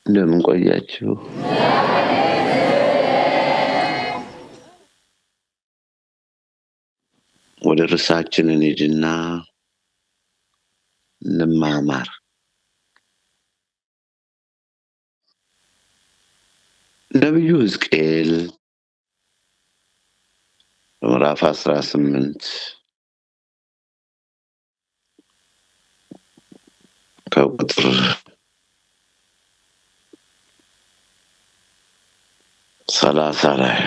እንደምን ቆያችሁ? ወደ ርዕሳችን እንሂድና እንማማር። ነቢዩ ሕዝቅኤል በምዕራፍ 18 ከቁጥር 30 ላይ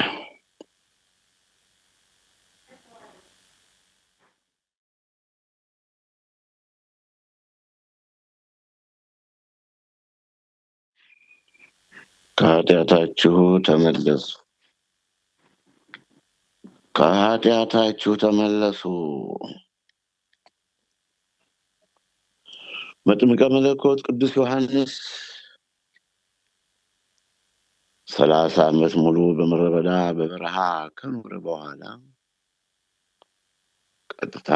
ከኃጢአታችሁ ተመለሱ። መጥምቀ መለኮት ቅዱስ ዮሐንስ 30 ዓመት ሙሉ በምድረ በዳ በበረሃ ከኖረ በኋላ ቀጥታ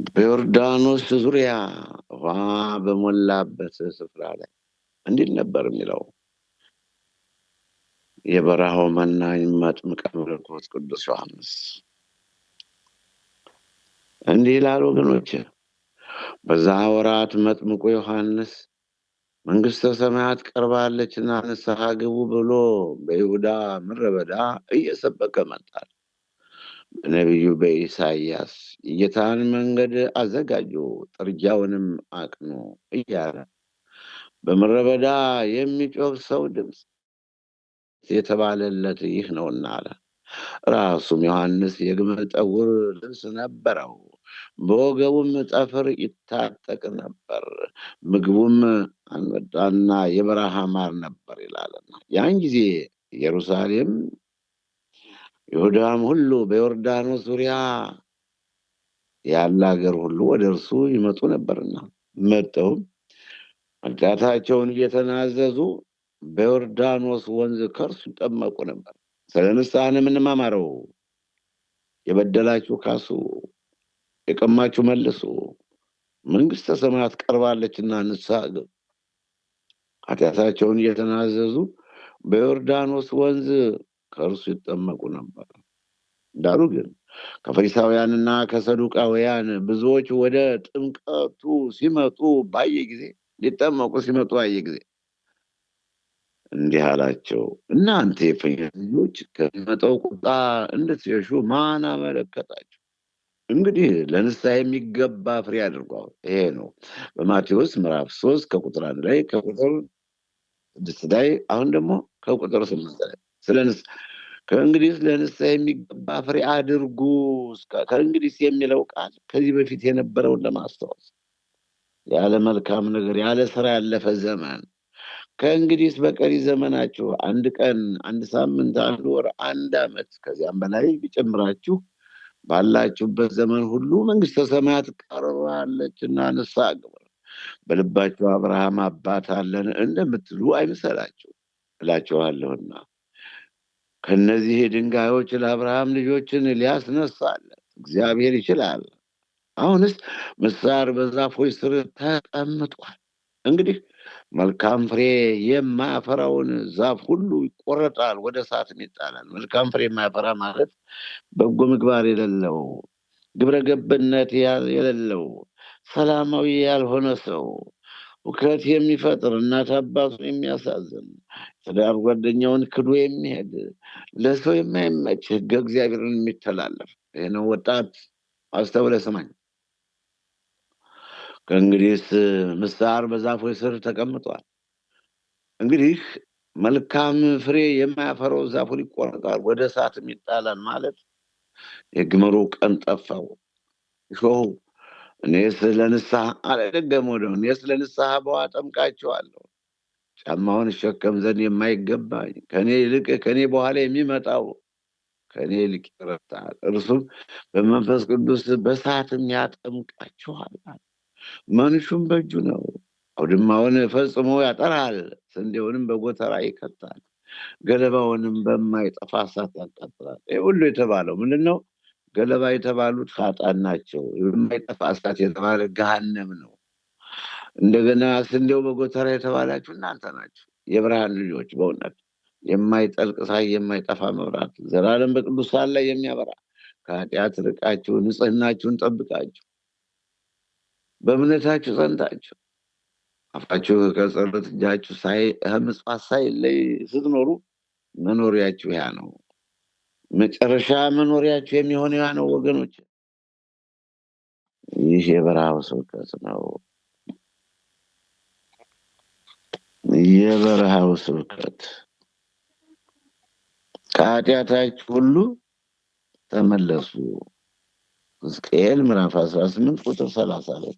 በዮርዳኖስ ዙሪያ ውሃ በሞላበት ስፍራ ላይ እንዲህ ነበር የሚለው የበረሃው መናኝ መጥምቀ መለኮት ቅዱስ ዮሐንስ። እንዲህ ይላል ወገኖች፣ በዛ ወራት መጥምቁ ዮሐንስ መንግሥተ ሰማያት ቀርባለችና ንስሐ ግቡ ብሎ በይሁዳ ምድረ በዳ እየሰበከ መጣ። በነቢዩ በኢሳይያስ የጌታን መንገድ አዘጋጁ፣ ጥርጊያውንም አቅኑ እያለ በምድረ በዳ የሚጮህ ሰው ድምፅ የተባለለት ይህ ነውና አለ። ራሱም ዮሐንስ የግመል ጠጉር ልብስ ነበረው፣ በወገቡም ጠፍር ይታጠቅ ነበር፣ ምግቡም አንበጣና የበረሃ ማር ነበር ይላልና። ያን ጊዜ ኢየሩሳሌም፣ ይሁዳም ሁሉ በዮርዳኖስ ዙሪያ ያለ አገር ሁሉ ወደ እርሱ ይመጡ ነበርና መጥተው ኃጢአታቸውን እየተናዘዙ በዮርዳኖስ ወንዝ ከእርሱ ይጠመቁ ነበር። ስለ ንስሐ ነው የምንማማረው። የበደላችሁ ካሱ፣ የቀማችሁ መልሱ፣ መንግሥተ ሰማያት ቀርባለችና ንስሐ ግቡ። ኃጢአታቸውን እየተናዘዙ በዮርዳኖስ ወንዝ ከእርሱ ይጠመቁ ነበር። ዳሩ ግን ከፈሪሳውያንና ከሰዱቃውያን ብዙዎች ወደ ጥምቀቱ ሊጠመቁ ሲመጡ ባየ ጊዜ እንዲህ አላቸው፣ እናንተ የፈሪሳውያን ልጆች ከሚመጣው ቁጣ እንድትሸሹ ማን አመለከታችሁ? እንግዲህ ለንስሐ የሚገባ ፍሬ አድርጉ። ይሄ ነው በማቴዎስ ምዕራፍ 3 ከቁጥር 1 ላይ ከቁጥር 6 ላይ አሁን ደግሞ ከቁጥር 8 ላይ ከእንግዲህ ለንስሐ የሚገባ ፍሬ አድርጉ። ከእንግዲህ የሚለው ቃል ከዚህ በፊት የነበረውን ለማስታወስ ያለ መልካም ነገር ያለ ስራ ያለፈ ዘመን ከእንግዲህ በቀሪ ዘመናችሁ አንድ ቀን፣ አንድ ሳምንት፣ አንድ ወር፣ አንድ ዓመት ከዚያም በላይ ቢጨምራችሁ ባላችሁበት ዘመን ሁሉ መንግሥተ ሰማያት ቀርባለችና ንስሐ ግቡ። በልባችሁ አብርሃም አባት አለን እንደምትሉ አይምሰላችሁ እላችኋለሁና ከእነዚህ ድንጋዮች ለአብርሃም ልጆችን ሊያስነሳለት እግዚአብሔር ይችላል። አሁንስ ምሳር በዛፎች ስር ተቀምጧል። እንግዲህ መልካም ፍሬ የማያፈራውን ዛፍ ሁሉ ይቆረጣል፣ ወደ እሳትም ይጣላል። መልካም ፍሬ የማያፈራ ማለት በጎ ምግባር የሌለው፣ ግብረ ገብነት የሌለው፣ ሰላማዊ ያልሆነ ሰው፣ ሁከት የሚፈጥር፣ እናት አባቱን የሚያሳዝን፣ ትዳር ጓደኛውን ክዶ የሚሄድ፣ ለሰው የማይመች፣ ሕገ እግዚአብሔርን የሚተላለፍ ይህ ነው። ወጣት አስተውለህ ስማኝ። ከእንግዲህስ ምሳር በዛፎች ስር ተቀምጧል። እንግዲህ መልካም ፍሬ የማያፈራው ዛፉ ይቆረጣል፣ ወደ እሳትም ይጣላል ማለት የግመሩ ቀን ጠፋው። እሾሁ እኔስ ለንስሐ አልደገመው ነው። እኔስ ለንስሐ በውኃ አጠምቃችኋለሁ፣ ጫማውን እሸከም ዘንድ የማይገባኝ ከኔ ይልቅ ከኔ በኋላ የሚመጣው ከኔ ይልቅ ይረታል፣ እርሱም በመንፈስ ቅዱስ በእሳትም ያጠምቃችኋል። መንሹም በእጁ ነው፣ አውድማውን ፈጽሞ ያጠራል፣ ስንዴውንም በጎተራ ይከታል፣ ገለባውንም በማይጠፋ እሳት ያቃጥላል። ይህ ሁሉ የተባለው ምንድን ነው? ገለባ የተባሉት ኃጥአን ናቸው። የማይጠፋ እሳት የተባለ ገሃነም ነው። እንደገና ስንዴው በጎተራ የተባላችሁ እናንተ ናችሁ፣ የብርሃን ልጆች። በእውነት የማይጠልቅ ፀሐይ፣ የማይጠፋ መብራት፣ ዘላለም በቅዱሳን ላይ የሚያበራ፣ ከኃጢአት ርቃችሁ ንጽህናችሁን ጠብቃችሁ በእምነታችሁ ጸንታችሁ አፋችሁ ከጸሎት እጃችሁ ከምጽዋት ሳይለይ ስትኖሩ መኖሪያችሁ ያ ነው። መጨረሻ መኖሪያችሁ የሚሆን ያ ነው ወገኖች። ይህ የበረሃው ስብከት ነው። የበረሃው ስብከት ከኃጢአታችሁ ሁሉ ተመለሱ። ሕዝቅኤል ምዕራፍ 18 ቁጥር 30 ላይ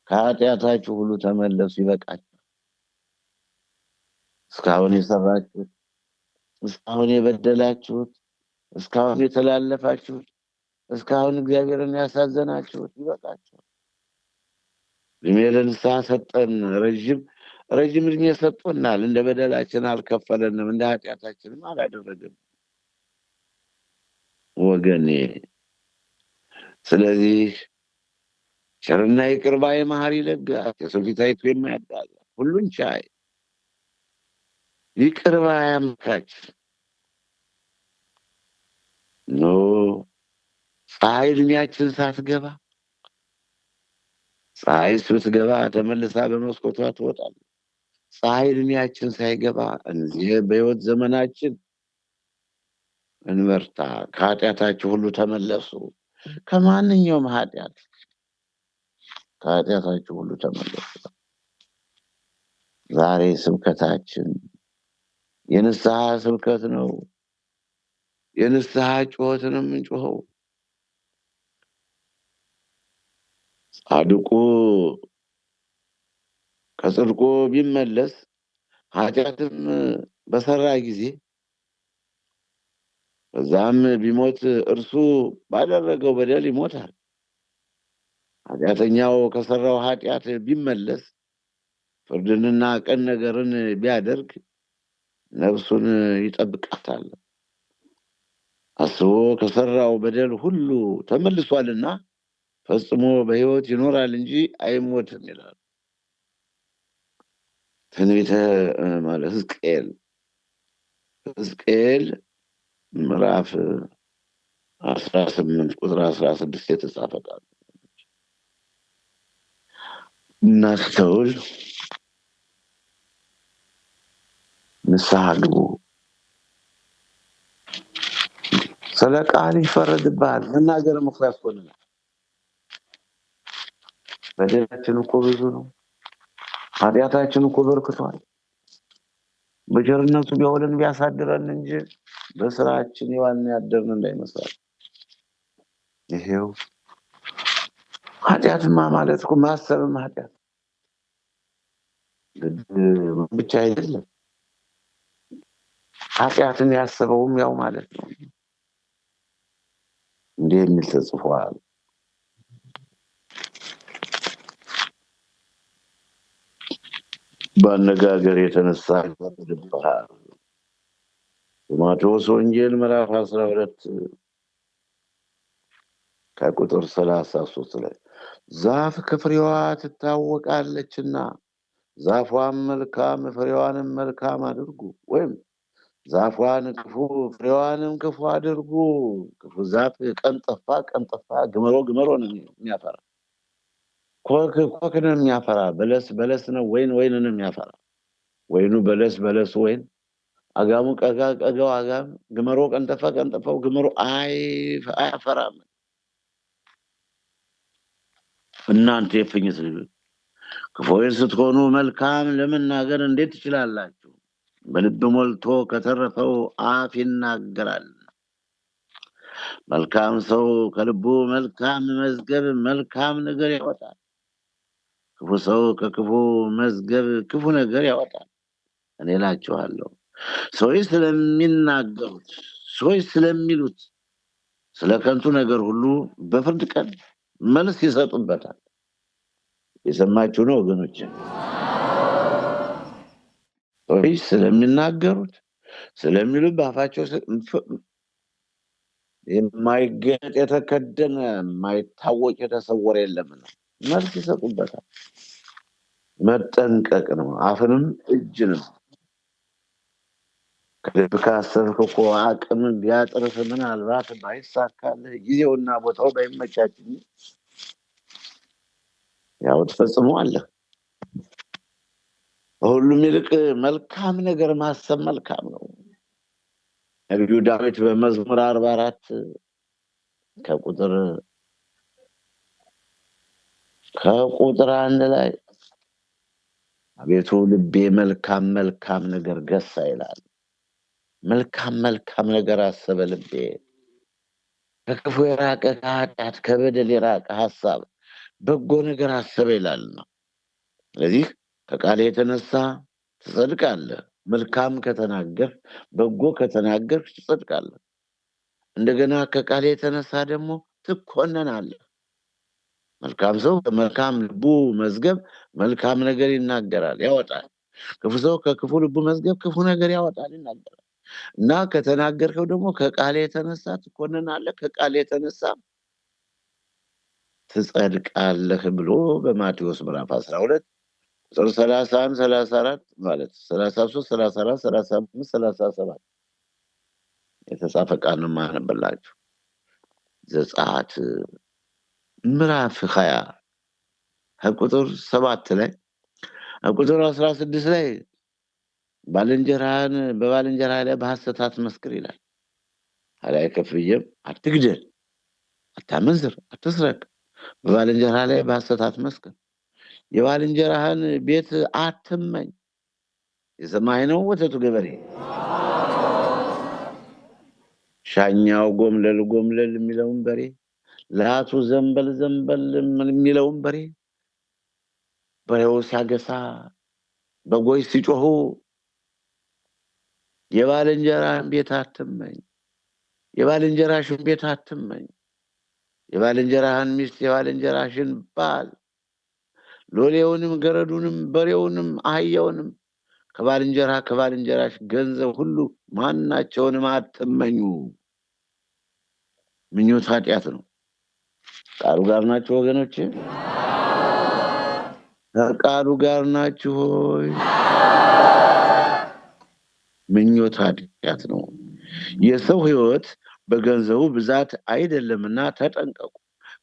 ከኃጢአታችሁ ሁሉ ተመለሱ፣ ይበቃችኋል። እስካሁን የሰራችሁት፣ እስካሁን የበደላችሁት፣ እስካሁን የተላለፋችሁት፣ እስካሁን እግዚአብሔርን ያሳዘናችሁት ይበቃችኋል። እድሜ ለንስሐ ሰጠን። ረዥም እድሜ ሰጥቶናል። እንደ በደላችን አልከፈለንም፣ እንደ ኃጢአታችንም አላደረገም ወገኔ። ስለዚህ ቸርና ይቅር ባይ፣ መሐሪ፣ ለጋስ፣ የሰው ፊት አይቶ የማያዳላ፣ ሁሉን ቻይ፣ ይቅር ባይ አምላካችን ኖ ፀሐይ እድሜያችን ሳትገባ፣ ፀሐይ ስትገባ ተመልሳ በመስኮቷ ትወጣለች። ፀሐይ እድሜያችን ሳይገባ እዚህ በሕይወት ዘመናችን እንበርታ። ከኃጢአታችሁ ሁሉ ተመለሱ። ከማንኛውም ከኃጢአታችሁ ሁሉ ተመለሱ። ዛሬ ስብከታችን የንስሐ ስብከት ነው። የንስሐ ጩኸት ነው የምንጮኸው። ጻድቁ ከጽድቁ ቢመለስ ኃጢአትም በሰራ ጊዜ በዛም ቢሞት እርሱ ባደረገው በደል ይሞታል። ኃጢአተኛው ከሰራው ኃጢአት ቢመለስ ፍርድንና ቅን ነገርን ቢያደርግ ነፍሱን ይጠብቃታል። አስቦ ከሰራው በደል ሁሉ ተመልሷልና ፈጽሞ በሕይወት ይኖራል እንጂ አይሞትም ይላል ትንቢተ ማለት ሕዝቅኤል ምዕራፍ 18 ቁጥር 16 የተጻፈ ቃል። እናስተውል፣ ንስሐ ግቡ። ስለ ቃል ይፈረድብሃል። መናገር እኮ ያስኮንናል። በደላችን እኮ ብዙ ነው። ኃጢአታችን እኮ በርክቷል። በቸርነቱ ቢያውለን ቢያሳድረን እንጂ በስራችን የዋልን ያደርን እንዳይመስላል። ይሄው ኃጢአትማ ማለት እኮ ማሰብም ኃጢአት ብቻ አይደለም። ኃጢአትን ያሰበውም ያው ማለት ነው። እንዲህ የሚል ተጽፏል። በአነጋገር የተነሳ ይፈረድብሃል። የማቴዎስ ወንጌል ምዕራፍ 12 ከቁጥር 33 ላይ ዛፍ ከፍሬዋ ትታወቃለችና ዛፏን መልካም ፍሬዋንም መልካም አድርጉ፣ ወይም ዛፏን ክፉ ፍሬዋንም ክፉ አድርጉ። ክፉ ዛፍ ቀንጠፋ ግመሮ ነው የሚያፈራ። ኮክ ነው የሚያፈራ። በለስ ነው። ወይን ነው የሚያፈራ። ወይኑ በለስ ወይን፣ አጋሙ ቀጋው አጋም፣ ግመሮ ቀንጠፋው ግመሮ አያፈራም። እናንተ የእፉኝት ልጆች ክፉዎች ስትሆኑ መልካም ለመናገር እንዴት ትችላላችሁ? በልብ ሞልቶ ከተረፈው አፍ ይናገራል። መልካም ሰው ከልቡ መልካም መዝገብ መልካም ነገር ያወጣል። ክፉ ሰው ከክፉ መዝገብ ክፉ ነገር ያወጣል። እኔ እላችኋለሁ ሰዎች ስለሚናገሩት ሰዎች ስለሚሉት ስለ ከንቱ ነገር ሁሉ በፍርድ ቀን መልስ ይሰጡበታል። የሰማችሁ ነው ወገኖች። ሰዎች ስለሚናገሩት ስለሚሉት በአፋቸው የማይገለጥ የተከደነ የማይታወቅ የተሰወረ የለምና መልስ ይሰጡበታል። መጠንቀቅ ነው። አፍንም እጅንም ከልብ ካሰብክ እኮ አቅም ቢያጥርህ ምናልባት ባይሳካልህ ጊዜውና ቦታው ባይመቻችኝ ያው ትፈጽመዋለህ። በሁሉም ይልቅ መልካም ነገር ማሰብ መልካም ነው። ነቢዩ ዳዊት በመዝሙር 44 ከቁጥር 1 ላይ አቤቱ ልቤ መልካም መልካም ነገር ገሳ ይላል። መልካም መልካም ነገር አሰበ ልቤ፣ ከክፉ የራቀ ከኃጢአት ከበደል የራቀ ሀሳብ በጎ ነገር አሰበ ይላልና። ስለዚህ ከቃል የተነሳ ትጸድቃለህ። መልካም ከተናገር በጎ ከተናገር ትጸድቃለህ። እንደገና ከቃል የተነሳ ደግሞ ትኮነናለህ። መልካም ሰው ከመልካም ልቡ መዝገብ መልካም ነገር ይናገራል ያወጣል። ክፉ ሰው ከክፉ ልቡ መዝገብ ክፉ ነገር ያወጣል ይናገራል። እና ከተናገርከው ደግሞ ከቃል የተነሳ ትኮነናለህ፣ ከቃል የተነሳ ትጸድቃለህ ብሎ በማቴዎስ ምዕራፍ 12 ቁጥር 31 34 ማለት 33 34 35 37 የተጻፈ ቃል ነው የማነብላችሁ። ዘጸአት ምዕራፍ 20 ከቁጥር 7 ላይ ቁጥር 16 ላይ በባልንጀራህ ላይ በሐሰት አትመስክር ይላል። ከላይ ከፍ ብዬም አትግደል፣ አታመንዝር፣ አትስረቅ፣ በባልንጀራህ ላይ በሐሰት አትመስክር፣ የባልንጀራህን ቤት አትመኝ። የሰማይ ነው ወተቱ ገበሬ። ሻኛው ጎምለል ጎምለል የሚለውን በሬ፣ ላቱ ዘንበል ዘንበል የሚለውን በሬ፣ በሬው ሲያገሳ በጎች ሲጮሁ የባልንጀራህን ቤት አትመኝ፣ የባልንጀራሽን ቤት አትመኝ፣ የባልንጀራህን ሚስት፣ የባልንጀራሽን ባል፣ ሎሌውንም ገረዱንም በሬውንም አህያውንም ከባልንጀራሽ ገንዘብ ሁሉ ማናቸውንም አትመኙ። ምኞት ኃጢአት ነው። ቃሉ ጋር ናችሁ ወገኖች? ከቃሉ ጋር ናችሁ ሆይ? ምኞት ኃጢአት ነው። የሰው ሕይወት በገንዘቡ ብዛት አይደለምና ተጠንቀቁ፣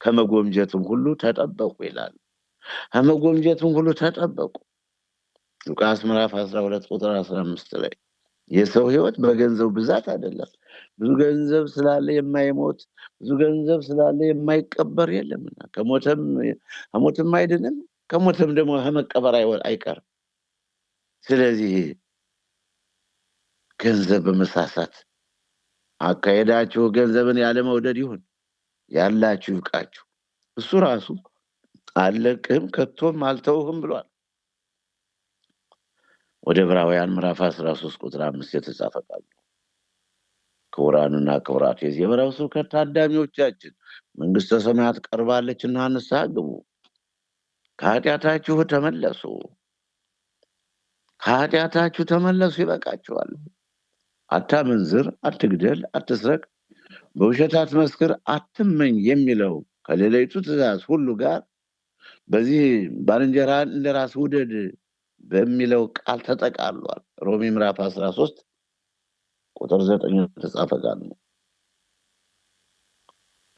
ከመጎምጀትም ሁሉ ተጠበቁ ይላል። ከመጎምጀትም ሁሉ ተጠበቁ። ሉቃስ ምዕራፍ 12 ቁጥር 15 ላይ የሰው ሕይወት በገንዘቡ ብዛት አይደለም። ብዙ ገንዘብ ስላለ የማይሞት ብዙ ገንዘብ ስላለ የማይቀበር የለምና ከሞትም አይድንም፣ ከሞትም ደግሞ ከመቀበር አይቀርም። ስለዚህ ገንዘብ በመሳሳት አካሄዳችሁ ገንዘብን ያለ መውደድ ይሁን፣ ያላችሁ ይብቃችሁ። እሱ ራሱ አልለቅህም ከቶም አልተውህም ብሏል። ወደ ዕብራውያን ምዕራፍ 13 ቁጥር 5 የተጻፈ ቃል ነው። ክቡራንና ክቡራት የዚህ የበረሃው ስብከት ታዳሚዎቻችን መንግስተ ሰማያት ቀርባለችና ንስሐ ግቡ፣ ከኃጢአታችሁ ተመለሱ፣ ከኃጢአታችሁ ተመለሱ፣ ይበቃችኋል። አታመንዝር፣ አትግደል፣ አትስረቅ፣ በውሸት አትመስክር፣ አትመኝ የሚለው ከሌሊቱ ትእዛዝ ሁሉ ጋር በዚህ ባልንጀራህን እንደ ራስህ ውደድ በሚለው ቃል ተጠቃሏል። ሮሜ ምዕራፍ 13 ቁጥር 9 የተጻፈ ቃል ነው።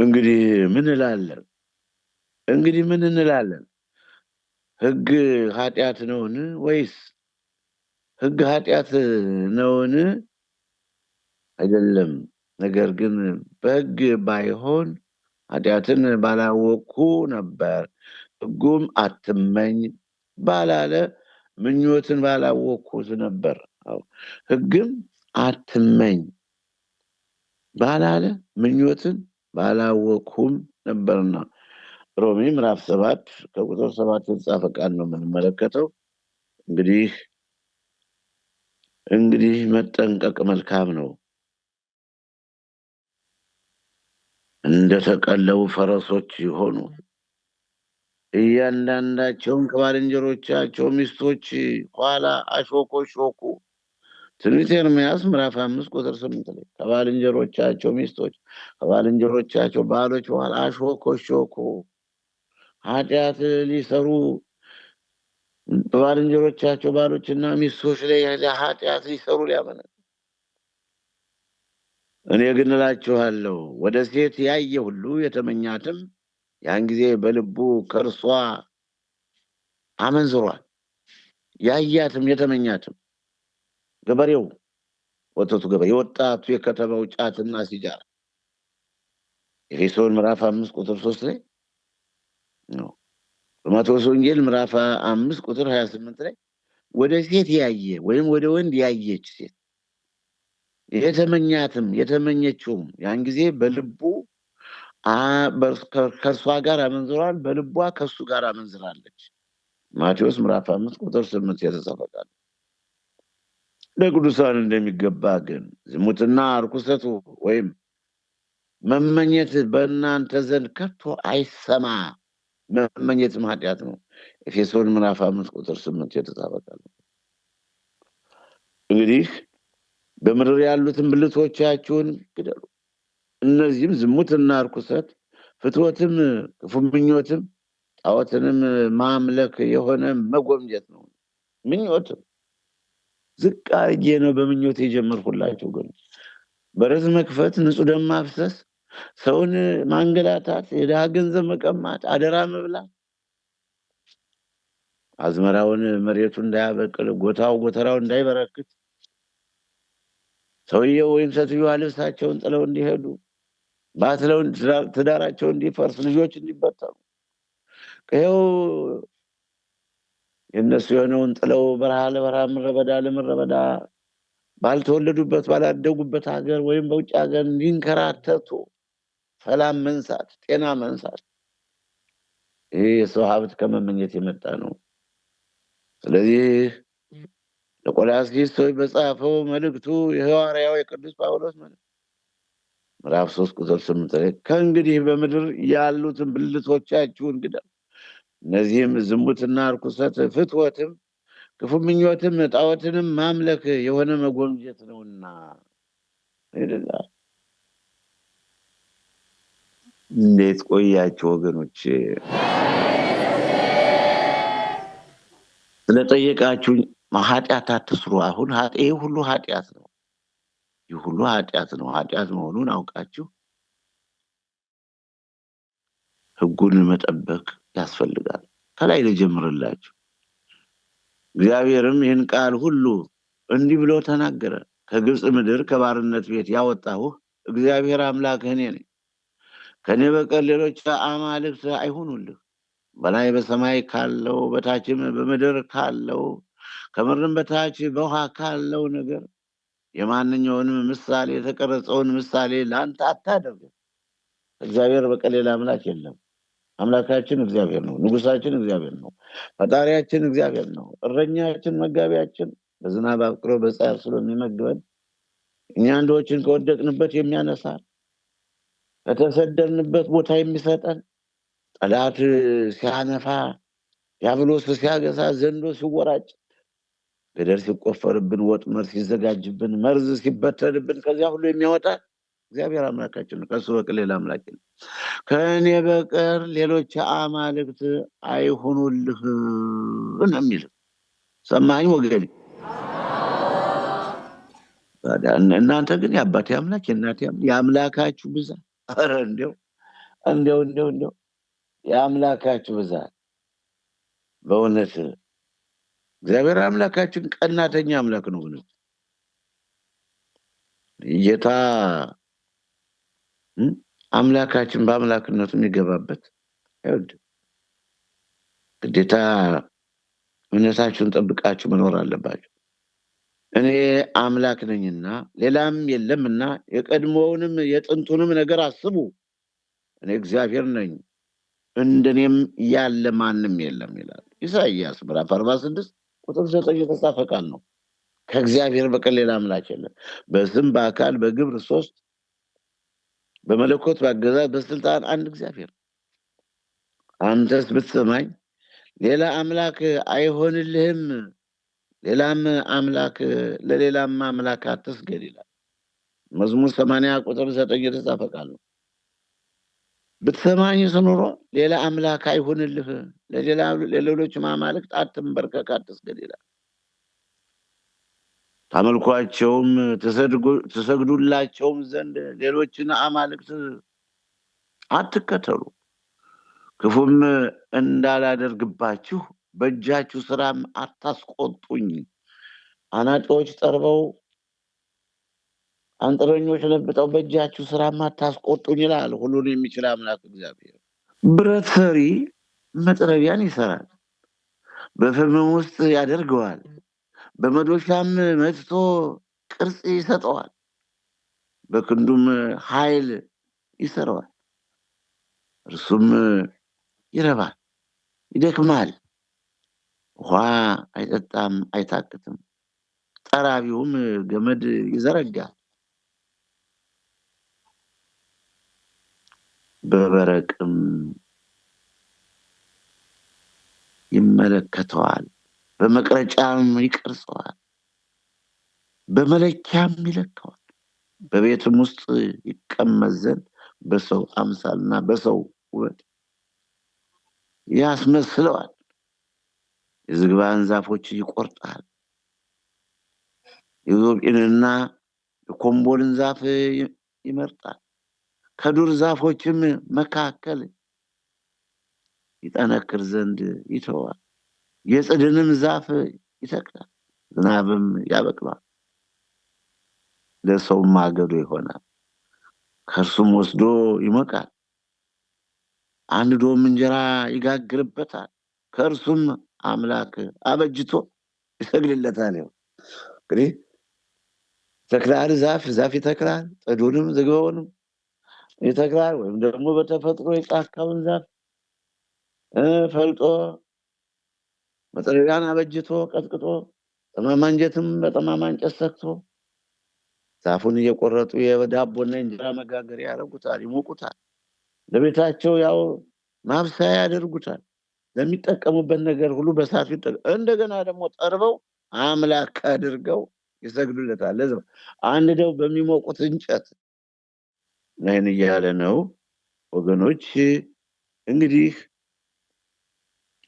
እንግዲህ ምን እንላለን? ሕግ ኃጢአት ነውን? ወይስ ሕግ ኃጢአት ነውን? አይደለም። ነገር ግን በሕግ ባይሆን ኃጢአትን ባላወቅሁ ነበር፣ ሕጉም አትመኝ ባላለ ምኞትን ባላወቅሁት ነበር። ሕግም አትመኝ ባላለ ምኞትን ባላወቅሁም ነበርና። ሮሜ ምዕራፍ 7 ከቁጥር 7 የተጻፈ ቃል ነው የምንመለከተው። እንግዲህ እንግዲህ መጠንቀቅ መልካም ነው። እንደተቀለቡ ፈረሶች ይሆኑ እያንዳንዳቸውም ከባልንጀሮቻቸው ሚስቶች ኋላ አሾኮሾኩ። ትንቢተ ኤርምያስ ምዕራፍ 5 ቁጥር 8 ላይ ከባልንጀሮቻቸው ሚስቶች ከባልንጀሮቻቸው ባሎች በኋላ አሾኮሾኩ። ኃጢአት ሊሰሩ በባልንጀሮቻቸው ባሎችና ሚስቶች ላይ ኃጢአት ሊሰሩ ሊያመነ እኔ ግን እላችኋለሁ ወደ ሴት ያየ ሁሉ የተመኛትም ያን ጊዜ በልቡ ከእርሷ አመንዝሯል። ያያትም የተመኛትም ገበሬው ወተቱ ገበሬ የወጣቱ የከተማው ጫትና ሲጃራ ኤፌሶን ምዕራፍ 5 ቁጥር 3 ላይ ነው። በማቴዎስ ወንጌል ምዕራፍ 5 ቁጥር 28 ላይ ወደ ሴት ያየ ወይም ወደ ወንድ ያየች ሴት የተመኛትም የተመኘችውም ያን ጊዜ በልቡ ከእርሷ ጋር አመንዝሯል፣ በልቧ ከእሱ ጋር አመንዝራለች። ማቴዎስ ምዕራፍ 5 ቁጥር 8 የተጻፈ ቃል። ለቅዱሳን እንደሚገባ ግን ዝሙትና ርኩሰቱ ወይም መመኘት በእናንተ ዘንድ ከቶ አይሰማ፣ መመኘትም ኃጢአት ነው። ኤፌሶን ምዕራፍ 5 ቁጥር 8 የተጻፈ ቃል። እንግዲህ በምድር ያሉትን ብልቶቻችሁን ግደሉ። እነዚህም ዝሙትና ርኩሰት፣ ፍትወትም፣ ክፉ ምኞትም፣ ጣዖትንም ማምለክ የሆነ መጎምጀት ነው። ምኞትም ዝቅ አድርጌ ነው በምኞት የጀመርኩላችሁ ግን በረዝ መክፈት፣ ንጹህ ደም ማፍሰስ፣ ሰውን ማንገላታት፣ የድሃ ገንዘብ መቀማት፣ አደራ መብላት፣ አዝመራውን መሬቱ እንዳያበቅል፣ ጎተራው እንዳይበረክት፣ ሰውየው ወይም ሴትዮዋ ልብሳቸውን ጥለው እንዲሄዱ፣ ባትለው ትዳራቸው እንዲፈርስ፣ ልጆች እንዲበተኑ፣ ይኸው የእነሱ የሆነውን ጥለው በረሃ ለበረሃ ምድረ በዳ ለምድረ በዳ ባልተወለዱበት ባላደጉበት ሀገር ወይም በውጭ ሀገር እንዲንከራተቱ ሰላም መንሳት፣ ጤና መንሳት፣ ይህ የሰው ሀብት ከመመኘት የመጣ ነው። ስለዚህ ለቆላስይስ ሰዎች በጻፈው መልእክቱ የሐዋርያው የቅዱስ ጳውሎስ መልእክት ምዕራፍ 3 ቁጥር 8 ላይ ከእንግዲህ በምድር ያሉትን ብልቶቻችሁን ግደሉ፣ እነዚህም ዝሙትና ርኩሰት፣ ፍትወትም፣ ክፉ ምኞትም፣ ጣዖትንም ማምለክ የሆነ መጎምጀት ነውና ይላል። እንዴት ቆያችሁ ወገኖች? ስለጠየቃችሁ ኃጢአት አትስሩ። አሁን ይህ ሁሉ ኃጢአት ነው። ይህ ሁሉ ኃጢአት ነው። ኃጢአት መሆኑን አውቃችሁ ሕጉን መጠበቅ ያስፈልጋል። ከላይ ልጀምርላችሁ። እግዚአብሔርም ይህን ቃል ሁሉ እንዲህ ብሎ ተናገረ። ከግብፅ ምድር ከባርነት ቤት ያወጣሁህ እግዚአብሔር አምላክህ እኔ ነኝ። ከኔ በቀር ሌሎች አማልክት አይሁኑልህ። በላይ በሰማይ ካለው በታችም በምድር ካለው ከምድርም በታች በውሃ ካለው ነገር የማንኛውንም ምሳሌ የተቀረጸውን ምሳሌ ለአንተ አታደርግም። እግዚአብሔር በቀር ሌላ አምላክ የለም። አምላካችን እግዚአብሔር ነው። ንጉሳችን እግዚአብሔር ነው። ፈጣሪያችን እግዚአብሔር ነው። እረኛችን፣ መጋቢያችን፣ በዝናብ አብቅሎ በፀሐይ አብስሎ የሚመግበን፣ እኛ ድሆችን ከወደቅንበት የሚያነሳን፣ ከተሰደድንበት ቦታ የሚሰጠን፣ ጠላት ሲያነፋ፣ ዲያብሎስ ሲያገሳ፣ ዘንዶ ሲወራጭ፣ ገደል ሲቆፈርብን፣ ወጥመድ ሲዘጋጅብን፣ መርዝ ሲበተንብን ከዚያ ሁሉ የሚያወጣ እግዚአብሔር አምላካችን ነው። ከሱ በቀር ሌላ አምላክ የለም። ከእኔ በቀር ሌሎች አማልክት አይሁኑልህ ነው የሚለው። ሰማኝ ወገኔ? እናንተ ግን የአባቴ አምላክ የእናቴ አምላክ የአምላካችሁ ብዛት፣ ኧረ እንዲያው የአምላካችሁ ብዛት በእውነት እግዚአብሔር አምላካችን ቀናተኛ አምላክ ነው። እውነት ጌታ አምላካችን በአምላክነቱ የሚገባበት ግዴታ እምነታችሁን ጠብቃችሁ መኖር አለባችሁ። እኔ አምላክ ነኝና ሌላም የለምና የቀድሞውንም የጥንቱንም ነገር አስቡ። እኔ እግዚአብሔር ነኝ፣ እንደኔም ያለ ማንም የለም ይላል ኢሳይያስ ምዕራፍ 46 ቁጥር 9 የተጻፈ ቃል ነው። ከእግዚአብሔር በቀር ሌላ አምላክ የለም። በስም በአካል በግብር ሶስት፣ በመለኮት በአገዛዝ በስልጣን አንድ እግዚአብሔር። አንተስ ብትሰማኝ ሌላ አምላክ አይሆንልህም፣ ለሌላም አምላክ አትስገድ ይላል መዝሙር 80 ቁጥር 9 የተጻፈ ቃል ነው። ብትሰማኝ ኖሮ ሌላ አምላክ አይሆንልህ፣ ለሌሎችም አማልክት አትንበርከክ አትስገድ ይላል። ታመልኳቸውም ትሰግዱላቸውም ዘንድ ሌሎችን አማልክት አትከተሉ፣ ክፉም እንዳላደርግባችሁ በእጃችሁ ስራም አታስቆጡኝ። አናጢዎች ጠርበው አንጥረኞች ለብጠው በእጃችሁ ስራም አታስቆጡኝ ይላል ሁሉን የሚችል አምላክ እግዚአብሔር። ብረት ሰሪ መጥረቢያን ይሰራል፣ በፍምም ውስጥ ያደርገዋል፣ በመዶሻም መትቶ ቅርጽ ይሰጠዋል፣ በክንዱም ኃይል ይሰራዋል። እርሱም ይረባል፣ ይደክማል፣ ውሃ አይጠጣም አይታክትም። ጠራቢውም ገመድ ይዘረጋል፣ በበረቅም ይመለከተዋል፣ በመቅረጫም ይቀርጸዋል፣ በመለኪያም ይለካዋል። በቤትም ውስጥ ይቀመጥ ዘንድ በሰው አምሳልና በሰው ውበት ያስመስለዋል። የዝግባን ዛፎች ይቆርጣል፣ የዞጲንና የኮምቦልን ዛፍ ይመርጣል። ከዱር ዛፎችም መካከል ይጠነክር ዘንድ ይተዋል። የጽድንም ዛፍ ይተክላል፣ ዝናብም ያበቅላል፣ ለሰውም ማገዶ ይሆናል። ከእርሱም ወስዶ ይሞቃል፣ አንድዶም እንጀራ ይጋግርበታል። ከእርሱም አምላክ አበጅቶ ይሰግድለታል። እንግዲህ ተክላል፣ ዛፍ ይተክላል፣ ጽዱንም ዝግባውንም ይተክላል። ወይም ደግሞ በተፈጥሮ የጫካውን ዛፍ ፈልጦ መጥረቢያን አበጅቶ ቀጥቅጦ ጠማማ እንጨትም በጠማማ እንጨት ሰክቶ ዛፉን እየቆረጡ የዳቦና እንጀራ መጋገሪያ ያደርጉታል፣ ይሞቁታል። ለቤታቸው ያው ማብሰያ ያደርጉታል። ለሚጠቀሙበት ነገር ሁሉ በሳቱ እንደገና ደግሞ ጠርበው አምላክ አድርገው ይሰግዱለታል። ለዚህ አንድደው በሚሞቁት እንጨት ይህን እያለ ነው ወገኖች። እንግዲህ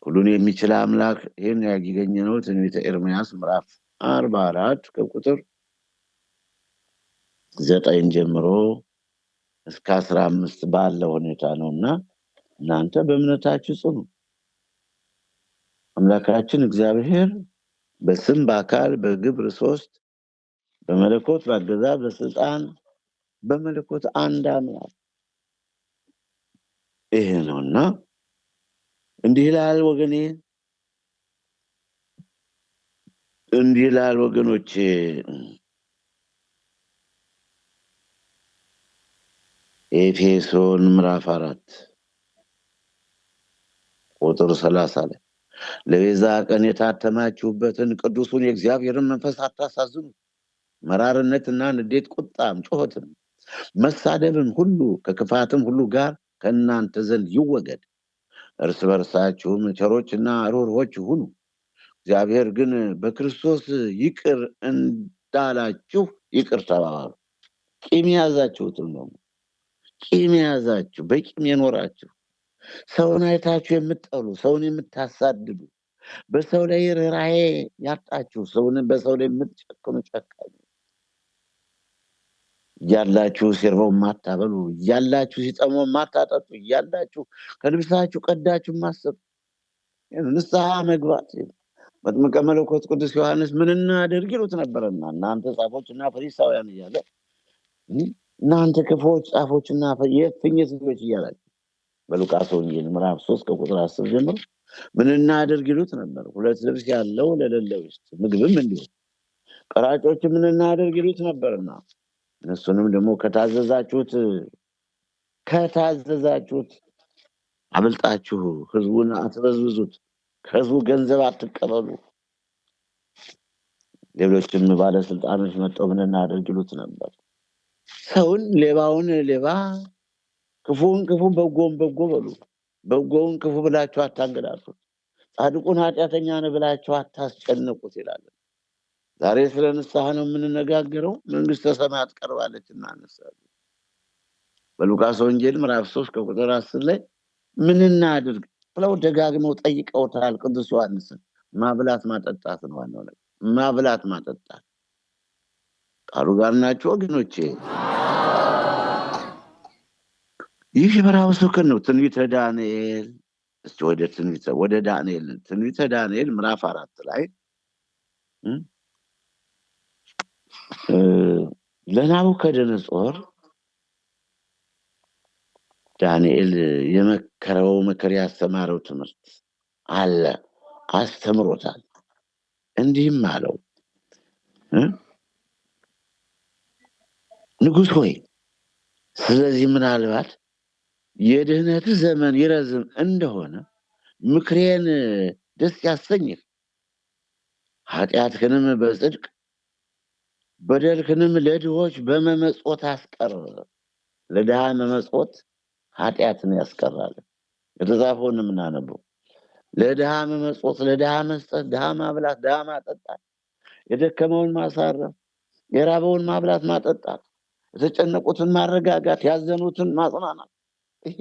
ሁሉን የሚችል አምላክ ይህን ያገኘነው ትንቢተ ኤርምያስ ምዕራፍ 44 ከቁጥር 9 ጀምሮ እስከ 15 ባለው ሁኔታ ነውና እናንተ በእምነታችሁ ጽኑ። አምላካችን እግዚአብሔር በስም በአካል በግብር ሶስት፣ በመለኮት በአገዛዝ በስልጣን በመለኮት አንድ አምላክ ይሄ ነውና እንዲህ ይላል ወገኔ፣ እንዲህ ይላል ወገኖቼ። ኤፌሶን ምዕራፍ 4 ቁጥር 30 ላይ ለቤዛ ቀን የታተማችሁበትን ቅዱሱን የእግዚአብሔርን መንፈስ አታሳዝኑ። መራርነትና ንዴት፣ ቁጣም፣ ጩኸትም፣ መሳደብም ሁሉ ከክፋትም ሁሉ ጋር ከእናንተ ዘንድ ይወገድ። እርስ በርሳችሁም ቸሮችና ሩህሩሆች ሁኑ፣ እግዚአብሔር ግን በክርስቶስ ይቅር እንዳላችሁ ይቅር ተባባሉ። ቂም የያዛችሁትም ነው ቂም የያዛችሁ በቂም የኖራችሁ ሰውን አይታችሁ የምትጠሉ ሰውን የምታሳድዱ በሰው ላይ ርህራሄ ያጣችሁ ሰውን በሰው ላይ የምትጨክኑ ጨካኝ እያላችሁ ሲርበው ማታበሉ እያላችሁ ሲጠመው ማታጠጡ እያላችሁ ከልብሳችሁ ቀዳችሁ ማሰብ ንስሐ መግባት። መጥምቀ መለኮት ቅዱስ ዮሐንስ ምን እናድርግ ይሉት ነበርና እናንተ ጻፎችና ፈሪሳውያን እያለ እናንተ ክፉዎች ጻፎችና የእፉኝት ልጆች እያላችሁ በሉቃስ ወንጌል ምዕራፍ 3 ከቁጥር 10 ጀምሮ ምን እናድርግ ይሉት ነበር። ሁለት ልብስ ያለው ለሌለው ይስጥ፣ ምግብም እንዲሁ። ቀራጮች ምን እናድርግ ይሉት ነበርና እነሱንም ደግሞ ከታዘዛችሁት አብልጣችሁ ህዝቡን አትበዝብዙት፣ ከህዝቡ ገንዘብ አትቀበሉ። ሌሎችም ባለስልጣኖች መጥተው ምን እናድርግ ይሉት ነበር። ሰውን ሌባውን ሌባ፣ ክፉውን ክፉ፣ በጎውን በጎ በሉ። በጎውን ክፉ ብላችሁ አታንገላቱት፣ ጻድቁን ኃጢአተኛ ነው ብላችሁ አታስጨንቁት ይላል። ዛሬ ስለ ንስሐ ነው የምንነጋገረው። መንግስተ ሰማያት ቀርባለችና ንስሐ። በሉቃስ ወንጌል ምዕራፍ 3 ከቁጥር 10 ላይ ምን እናድርግ ብለው ደጋግመው ጠይቀውታል ቅዱስ ዮሐንስን። ማብላት ማጠጣት ነው ዋናው ነገር፣ ማብላት ማጠጣት። ቃሉ ጋር ናቸው ወገኖቼ። ይህ የበረሃው ስብከት ነው። ትንቢተ ዳንኤል። እስቲ ወደ ዳንኤል ትንቢተ ዳንኤል ምዕራፍ 4 ላይ ለናቡከደነጾር ዳንኤል የመከረው ምክር፣ ያስተማረው ትምህርት አለ፣ አስተምሮታል። እንዲህም አለው፣ ንጉሥ ሆይ ስለዚህ ምናልባት የድህነት ዘመን ይረዝም እንደሆነ ምክሬን ደስ ያሰኝህ፣ ኃጢአትህንም በጽድቅ በደልህንም ለድሆች በመመጽወት አስቀር። ለድሃ መመጽወት ኃጢአትን ያስቀራል። የተጻፈውን የምናነበው ለድሃ መመጽወት፣ ለድሃ መስጠት፣ ድሃ ማብላት፣ ድሃ ማጠጣት፣ የደከመውን ማሳረፍ፣ የራበውን ማብላት ማጠጣት፣ የተጨነቁትን ማረጋጋት፣ ያዘኑትን ማጽናናት፣ ይሄ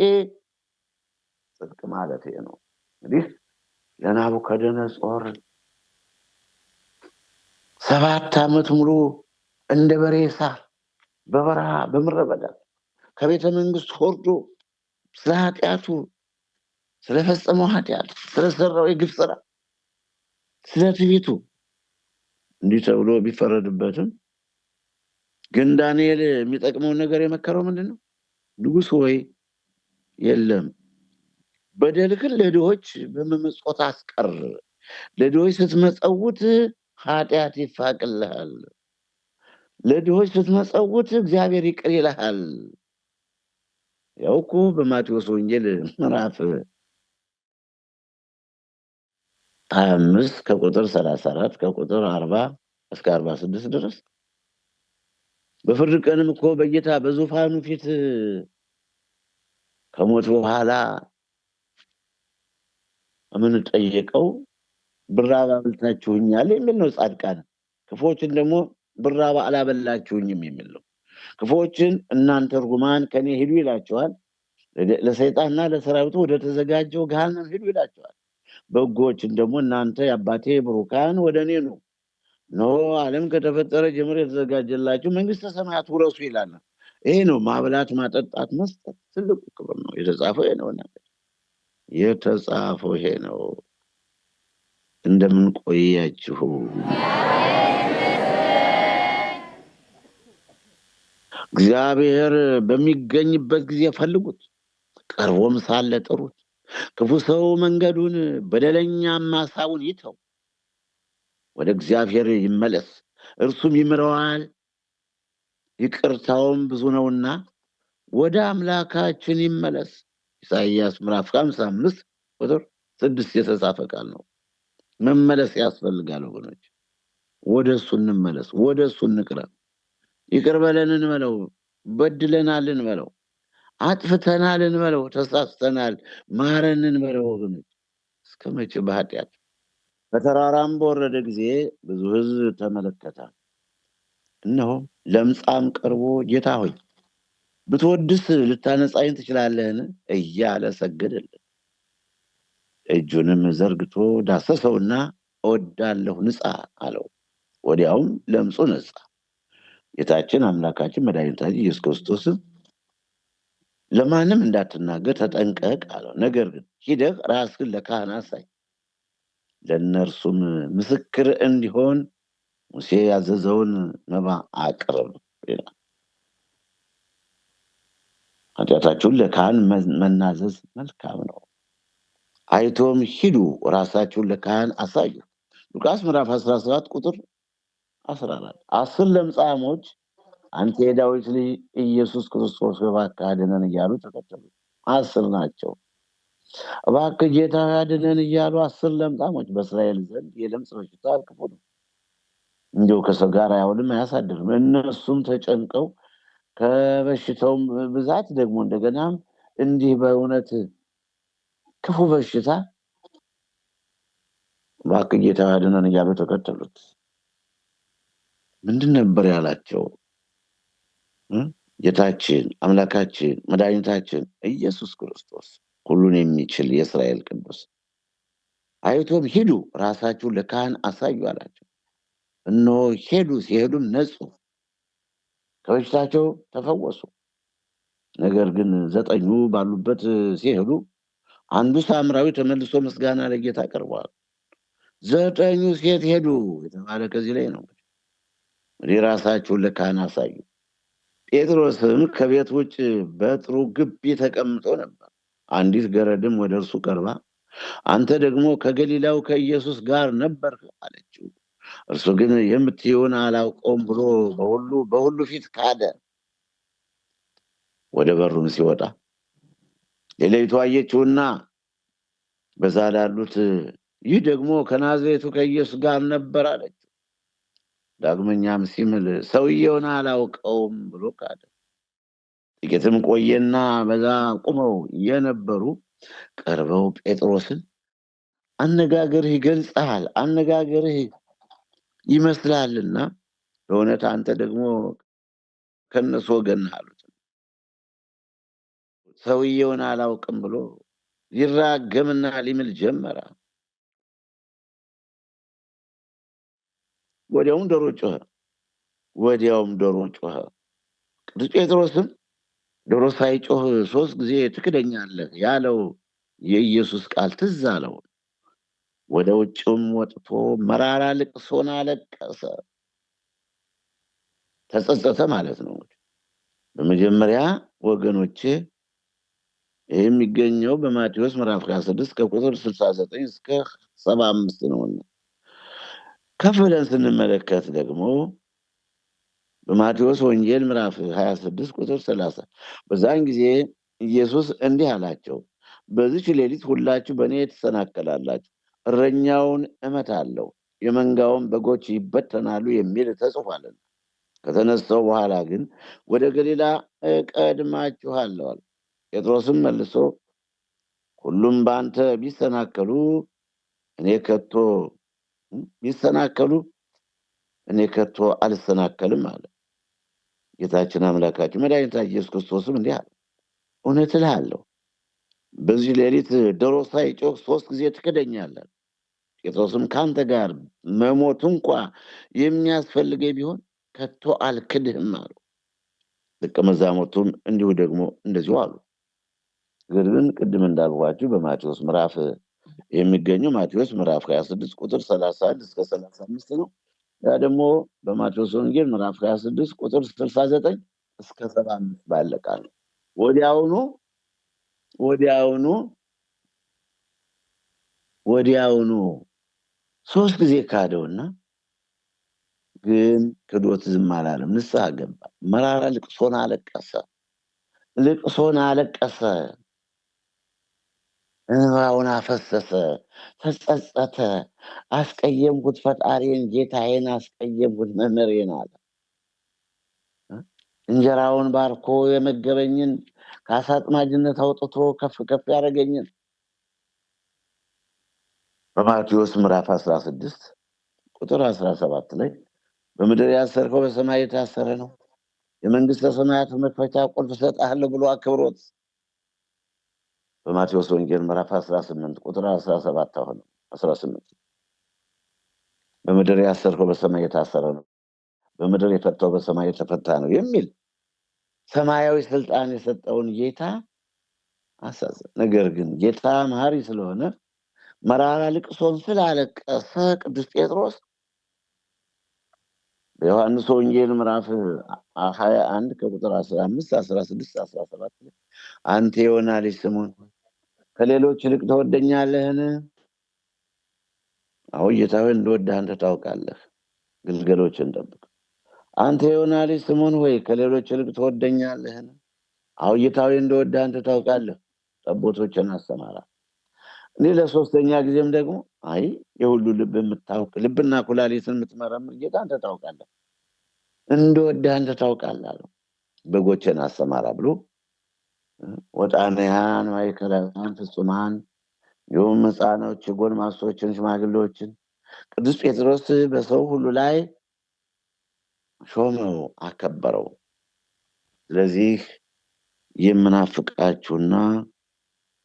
ጽድቅ ማለት ይሄ ነው። እንግዲህ ለናቡከደነጾር 7 ዓመት ሙሉ እንደ በሬ ሳር በበረሃ በምድረ በዳ ከቤተ መንግስት ወርዶ ስለ ኃጢአቱ፣ ስለፈጸመው ኃጢአት፣ ስለሰራው የግፍ ስራ፣ ስለ ትዕቢቱ እንዲህ ተብሎ ቢፈረድበትም ግን ዳንኤል የሚጠቅመውን ነገር የመከረው ምንድን ነው? ንጉሥ ሆይ የለም፣ በደልህን ለድሆች በመመጽወት አስቀር። ለድሆች ስትመጸውት ኃጢአት ይፋቅልሃል። ለድሆች ስትመጸውት እግዚአብሔር ይቅር ይልሃል። ያው እኮ በማቴዎስ ወንጌል ምዕራፍ 25 ከቁጥር 34 ከቁጥር 40 እስከ 46 ድረስ በፍርድ ቀንም እኮ በጌታ በዙፋኑ ፊት ከሞት በኋላ የምንጠየቀው ብራብ አብልታችሁኛል የሚል ነው። ጻድቃን ክፉዎችን ደግሞ ብራብ አላበላችሁኝም የሚል ነው። ክፉዎችን እናንተ ርጉማን ከኔ ሂዱ ይላቸዋል። ለሰይጣንና ለሰራዊቱ ወደ ተዘጋጀው ገሃነም ሂዱ ይላቸዋል። በጎዎችን ደግሞ እናንተ የአባቴ ብሩካን ወደ እኔ ኑ፣ እነሆ ዓለም ከተፈጠረ ጀምሮ የተዘጋጀላችሁ መንግስተ ሰማያት ውረሱ ይላል። ይሄ ነው ማብላት፣ ማጠጣት፣ መስጠት ትልቁ ክብር ነው። የተጻፈው ይሄ ነው። የተጻፈው ይሄ ነው። እንደምን ቆያችሁ? እግዚአብሔር በሚገኝበት ጊዜ ፈልጉት፣ ቀርቦም ሳለ ጥሩት። ክፉ ሰው መንገዱን፣ በደለኛም ሐሳቡን ይተው፣ ወደ እግዚአብሔር ይመለስ፣ እርሱም ይምረዋል፣ ይቅርታውም ብዙ ነውና ወደ አምላካችን ይመለስ። ኢሳይያስ ምዕራፍ 55 ቁጥር 6 የተጻፈ ቃል ነው። መመለስ ያስፈልጋል ወገኖች። ወደ እሱ እንመለስ፣ ወደ እሱ እንቅረብ። ይቅር በለን እንበለው፣ በድለናል እንበለው፣ አጥፍተናል እንበለው፣ ተሳስተናል ማረን እንበለው ወገኖች። እስከ መቼ በኃጢአት? በተራራም በወረደ ጊዜ ብዙ ሕዝብ ተመለከተ። እነሆ ለምጻም ቀርቦ ጌታ ሆይ ብትወድስ ልታነጻኝ ትችላለህን እያለ ሰገደለት። እጁንም ዘርግቶ ዳሰሰውና እወዳለሁ ንጻ አለው። ወዲያውም ለምጹ ነጻ። ጌታችን አምላካችን መድኃኒታችን ኢየሱስ ክርስቶስም ለማንም እንዳትናገር ተጠንቀቅ አለው። ነገር ግን ሂደህ ራስህን ለካህን አሳይ፣ ለእነርሱም ምስክር እንዲሆን ሙሴ ያዘዘውን መባ አቅርብ ይላል። ኃጢአታችሁን ለካህን መናዘዝ መልካም ነው። አይቶም ሂዱ ራሳችሁን ለካህን አሳዩ። ሉቃስ ምዕራፍ 17 ቁጥር 14 10 ለምጻሞች አንተ የዳዊት ልጅ ኢየሱስ ክርስቶስ እባክህ አድነን እያሉ ተከተሉ። 10 ናቸው። እባክህ ጌታ አድነን እያሉ 10 ለምጻሞች። በእስራኤል ዘንድ የለምጽ በሽታ ክፉ ነው። እንዲሁ ከሰው ጋር አይሆንም አያሳድርም። እነሱም ተጨንቀው ከበሽታውም ብዛት ደግሞ እንደገናም እንዲህ በእውነት ክፉ በሽታ እባክህ ጌታ አድነን እያሉ ተከተሉት። ምንድን ነበር ያላቸው? ጌታችን አምላካችን መድኃኒታችን ኢየሱስ ክርስቶስ ሁሉን የሚችል የእስራኤል ቅዱስ አይቶም ሂዱ ራሳችሁን ለካህን አሳዩ አላቸው። እነሆ ሄዱ። ሲሄዱም ነጹ፣ ከበሽታቸው ተፈወሱ። ነገር ግን 9ኙ ባሉበት ሲሄዱ አንዱ ሳምራዊ ተመልሶ ምስጋና ለጌታ አቀርቧል። 9ኙ ሴት ሄዱ የተባለ ከዚህ ላይ ነው። እንግዲህ ራሳችሁን ለካህን አሳዩ። ጴጥሮስም ከቤት ውጭ በጥሩ ግቢ ተቀምጦ ነበር። አንዲት ገረድም ወደ እርሱ ቀርባ አንተ ደግሞ ከገሊላው ከኢየሱስ ጋር ነበርህ አለችው። እርሱ ግን የምትይውን አላውቀውም ብሎ በሁሉ ፊት ካደ። ወደ በሩም ሲወጣ ሌሊቱ አየችውና በዛ ላሉት ይህ ደግሞ ከናዝሬቱ ከኢየሱስ ጋር ነበር አለችው። ዳግመኛም ሲምል ሰውየውን አላውቀውም ብሎ ካደ። ጥቂትም ቆየና በዛ ቁመው የነበሩ ቀርበው ጴጥሮስን አነጋገርህ ይገልጽሃል፣ አነጋገርህ ይመስላልና በእውነት አንተ ደግሞ ከነሱ ወገን ነህ አሉት። ሰውየውን አላውቅም ብሎ ሊራገምና ሊምል ጀመረ። ወዲያውም ዶሮ ጮኸ። ቅዱስ ጴጥሮስም ዶሮ ሳይጮህ 3 ጊዜ ትክደኛለህ ያለው የኢየሱስ ቃል ትዝ አለው። ወደ ውጭም ወጥቶ መራራ ልቅሶን አለቀሰ። ተጸጸተ ማለት ነው። በመጀመሪያ ወገኖቼ የሚገኘው በማቴዎስ ምዕራፍ 26 ከቁጥር 69 እስከ 75 ነው። ከፍ ብለን ስንመለከት ደግሞ በማቴዎስ ወንጌል ምዕራፍ 26 ቁጥር 30 በዛን ጊዜ ኢየሱስ እንዲህ አላቸው፣ በዚች ሌሊት ሁላችሁ በእኔ ትሰናከላላችሁ፣ እረኛውን እመታለሁ፣ የመንጋውን በጎች ይበተናሉ የሚል ተጽፏልና ከተነሳው በኋላ ግን ወደ ገሊላ እቀድማችኋለሁ አለ። ጴጥሮስም መልሶ ሁሉም በአንተ ቢሰናከሉ እኔ ከቶ አልሰናከልም አለ። ጌታችን አምላካችን መድኃኒታችን ኢየሱስ ክርስቶስም እንዲህ አለ፣ እውነት እልሃለሁ በዚህ ሌሊት ዶሮ ሳይጮህ 3 ጊዜ ትክደኛለህ። ጴጥሮስም ከአንተ ጋር መሞት እንኳ የሚያስፈልገኝ ቢሆን ከቶ አልክድህም አለው። ደቀ መዛሙርቱም እንዲሁ ደግሞ እንደዚሁ አሉ። ነገር ግን ቅድም እንዳልኳችሁ በማቴዎስ ምዕራፍ የሚገኘው ማቴዎስ ምዕራፍ 26 ቁጥር 31 እስከ 35 ነው። ያ ደግሞ በማቴዎስ ወንጌል ምዕራፍ 26 ቁጥር 69 እስከ 75 ባለ ቃል ነው። ወዲያውኑ 3 ጊዜ ካደውና ግን ክዶት ዝም አላለም። ንስሐ ገባ። መራራ ልቅሶን አለቀሰ። እንባውን አፈሰሰ። ተጸጸተ። አስቀየምኩት ፈጣሪን፣ ጌታዬን አስቀየምኩት መምህሬን አለ። እንጀራውን ባርኮ የመገበኝን ከዓሣ አጥማጅነት አውጥቶ ከፍ ከፍ ያደረገኝን በማቴዎስ ምዕራፍ 16 ቁጥር 17 ላይ በምድር ያሰርከው በሰማይ የታሰረ ነው፣ የመንግስተ ሰማያት መክፈቻ ቁልፍ እሰጥሃለሁ ብሎ አክብሮት በማቴዎስ ወንጌል ምዕራፍ 18 ቁጥር 17 አሁን 18 በምድር ያሰርከው በሰማይ የታሰረ ነው፣ በምድር የፈታው በሰማይ የተፈታ ነው የሚል ሰማያዊ ስልጣን የሰጠውን ጌታ አሳዘነ። ነገር ግን ጌታ መሐሪ ስለሆነ መራራ ልቅሶን ስላለቀሰ ቅዱስ ጴጥሮስ በዮሐንስ ወንጌል ምዕራፍ 21 ከቁጥር 15 16 17 አንተ የዮና ልጅ ስምዖን ከሌሎች ይልቅ ትወደኛለህን? አዎ ጌታ ሆይ እንደወደህ አንተ ታውቃለህ፣ ግልገሎችን ጠብቅ። አንተ የዮና ልጅ ስምዖን ሆይ ከሌሎች ይልቅ ትወደኛለህን? አዎ ጌታ ሆይ እንደወደህ አንተ ታውቃለህ፣ ጠቦቶችን አሰማራ። እንዲህ ለሶስተኛ ጊዜም ደግሞ አይ የሁሉ ልብ የምታውቅ ልብና ኩላሊትን የምትመረምር ጌታ አንተ ታውቃለህ፣ እንደወደህ አንተ ታውቃለህ አለው። በጎችን አሰማራ ብሎ ወጣንያን ማእከላውያን ፍጹማን እንዲሁም ሕፃኖች፣ ጎልማሶችን፣ ሽማግሌዎችን ቅዱስ ጴጥሮስ በሰው ሁሉ ላይ ሾመው፣ አከበረው። ስለዚህ የምናፍቃችሁና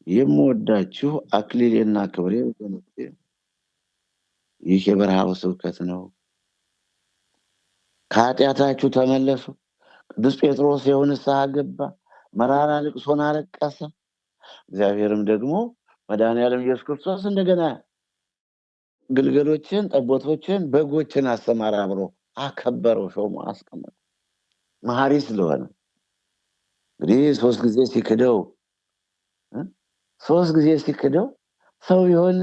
የምወዳችሁ አክሊሌና ክብሬ ወገኖቼ፣ ይህ የበረሃው ስብከት ነው። ከኃጢአታችሁ ተመለሱ። ቅዱስ ጴጥሮስ ይኸው ንስሐ ገባ፣ መራራ ልቅሶን አለቀሰ። እግዚአብሔርም ደግሞ መድኃኔዓለም ኢየሱስ ክርስቶስ እንደገና ግልገሎችን፣ ጠቦቶችን፣ በጎችን አሰማራ ብሎ አከበረው፣ ሾሞ አስቀመጠ። መሐሪ ስለሆነ እንግዲህ ሶስት ጊዜ ሲክደው ሰው ቢሆን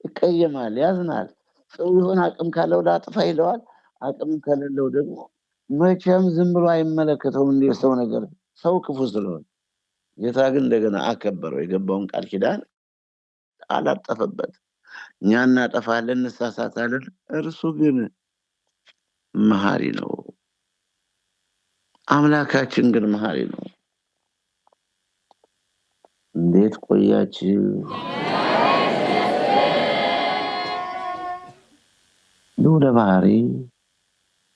ይቀየማል፣ ያዝናል። ሰው ቢሆን አቅም ካለው ላጥፋ ይለዋል። አቅም ከሌለው ደግሞ መቼም ዝም ብሎ አይመለከተውም እንደ ሰው ነገር። ሰው ክፉ ስለሆነ ጌታ ግን እንደገና አከበረው። የገባውን ቃል ኪዳን አላጠፈበት። እኛ እናጠፋለን፣ እንሳሳታለን። እርሱ ግን መሐሪ ነው። አምላካችን ግን መሐሪ ነው። እንዴት ቆያችሁ? ልዑለ ባህሪ